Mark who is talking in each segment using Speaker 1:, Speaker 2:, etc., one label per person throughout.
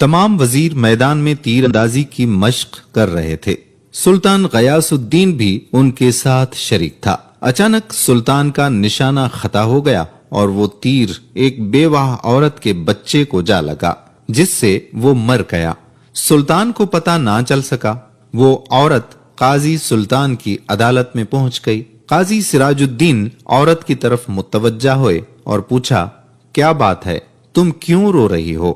Speaker 1: تمام وزیر میدان میں تیر اندازی کی مشق کر رہے تھے۔ سلطان غیاث الدین بھی ان کے ساتھ شریک تھا۔ اچانک سلطان کا نشانہ خطا ہو گیا اور وہ تیر ایک بیوہ عورت کے بچے کو جا لگا، جس سے وہ مر گیا۔ سلطان کو پتہ نہ چل سکا۔ وہ عورت قاضی سلطان کی عدالت میں پہنچ گئی۔ قاضی سراج الدین عورت کی طرف متوجہ ہوئے اور پوچھا، کیا بات ہے؟ تم کیوں رو رہی ہو؟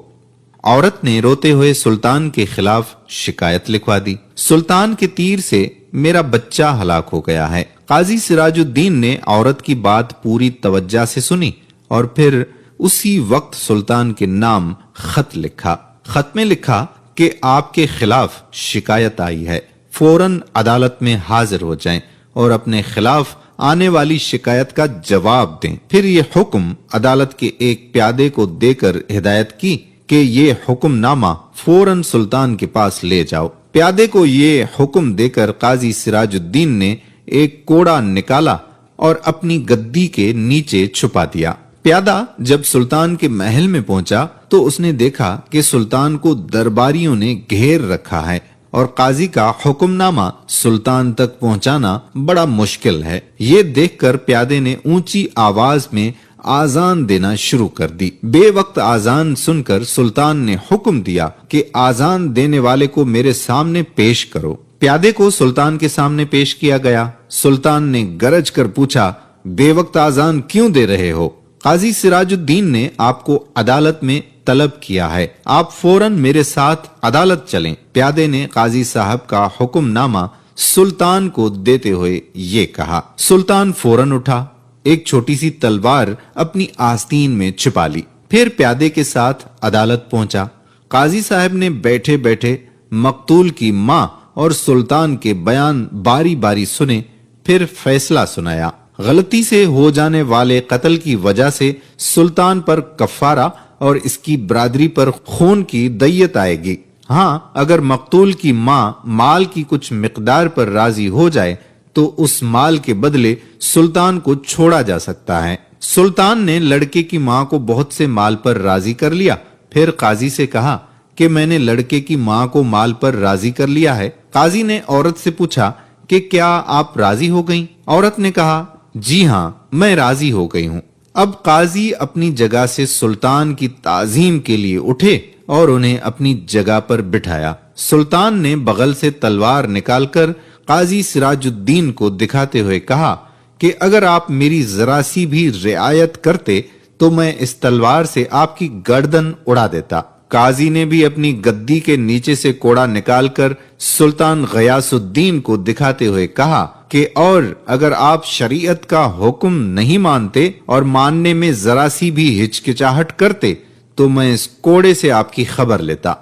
Speaker 1: عورت نے روتے ہوئے سلطان کے خلاف شکایت لکھوا دی۔ سلطان کے تیر سے میرا بچہ ہلاک ہو گیا ہے۔ قاضی سراج الدین نے عورت کی بات پوری توجہ سے سنی اور پھر اسی وقت سلطان کے نام خط لکھا۔ خط میں لکھا کہ آپ کے خلاف شکایت آئی ہے، فوراً عدالت میں حاضر ہو جائیں اور اپنے خلاف آنے والی شکایت کا جواب دیں۔ پھر یہ حکم عدالت کے ایک پیادے کو دے کر ہدایت کی کہ یہ حکم نامہ فوراً سلطان کے پاس لے جاؤ۔ پیادے کو یہ حکم دے کر قاضی سراج الدین نے ایک کوڑا نکالا اور اپنی گدی کے نیچے چھپا دیا۔ پیادہ جب سلطان کے محل میں پہنچا تو اس نے دیکھا کہ سلطان کو درباریوں نے گھیر رکھا ہے اور قاضی کا حکم نامہ سلطان تک پہنچانا بڑا مشکل ہے۔ یہ دیکھ کر پیادے نے اونچی آواز میں آذان دینا شروع کر دی۔ بے وقت آذان سن کر سلطان نے حکم دیا کہ آذان دینے والے کو میرے سامنے پیش کرو۔ پیادے کو سلطان کے سامنے پیش کیا گیا۔ سلطان نے گرج کر پوچھا، بے وقت آذان کیوں دے رہے ہو؟ قاضی سراج الدین نے آپ کو عدالت میں طلب کیا ہے، آپ فوراً میرے ساتھ عدالت چلیں۔ پیادے نے قاضی صاحب کا حکم نامہ سلطان کو دیتے ہوئے یہ کہا۔ سلطان فوراً اٹھا، ایک چھوٹی سی تلوار اپنی آستین میں چھپا لی، پھر پیادے کے ساتھ عدالت پہنچا۔ قاضی صاحب نے بیٹھے بیٹھے مقتول کی ماں اور سلطان کے بیان باری باری سنے، پھر فیصلہ سنایا۔ غلطی سے ہو جانے والے قتل کی وجہ سے سلطان پر کفارہ اور اس کی برادری پر خون کی دیت آئے گی۔ ہاں، اگر مقتول کی ماں مال کی کچھ مقدار پر راضی ہو جائے تو اس مال کے بدلے سلطان کو چھوڑا جا سکتا ہے۔ سلطان نے لڑکے کی ماں کو بہت سے مال پر راضی کر لیا، پھر قاضی سے کہا کہ میں نے لڑکے کی ماں کو مال پر راضی کر لیا ہے۔ قاضی نے عورت سے پوچھا کہ کیا آپ راضی ہو گئیں؟ عورت نے کہا، جی ہاں، میں راضی ہو گئی ہوں۔ اب قاضی اپنی جگہ سے سلطان کی تعظیم کے لیے اٹھے اور انہیں اپنی جگہ پر بٹھایا۔ سلطان نے بغل سے تلوار نکال کر قاضی سراج الدین کو دکھاتے ہوئے کہا کہ اگر آپ میری ذرا سی بھی رعایت کرتے تو میں اس تلوار سے آپ کی گردن اڑا دیتا۔ قاضی نے بھی اپنی گدی کے نیچے سے کوڑا نکال کر سلطان غیاث الدین کو دکھاتے ہوئے کہا کہ اور اگر آپ شریعت کا حکم نہیں مانتے اور ماننے میں ذرا سی بھی ہچکچاہٹ کرتے تو میں اس کوڑے سے آپ کی خبر لیتا۔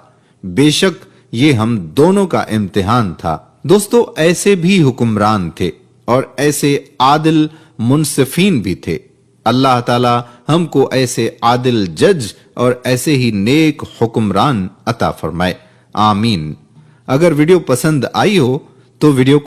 Speaker 1: بے شک یہ ہم دونوں کا امتحان تھا۔ دوستو، ایسے بھی حکمران تھے اور ایسے عادل منصفین بھی تھے۔ اللہ تعالی ہم کو ایسے عادل جج اور ایسے ہی نیک حکمران عطا فرمائے، آمین۔ اگر ویڈیو پسند آئی ہو تو ویڈیو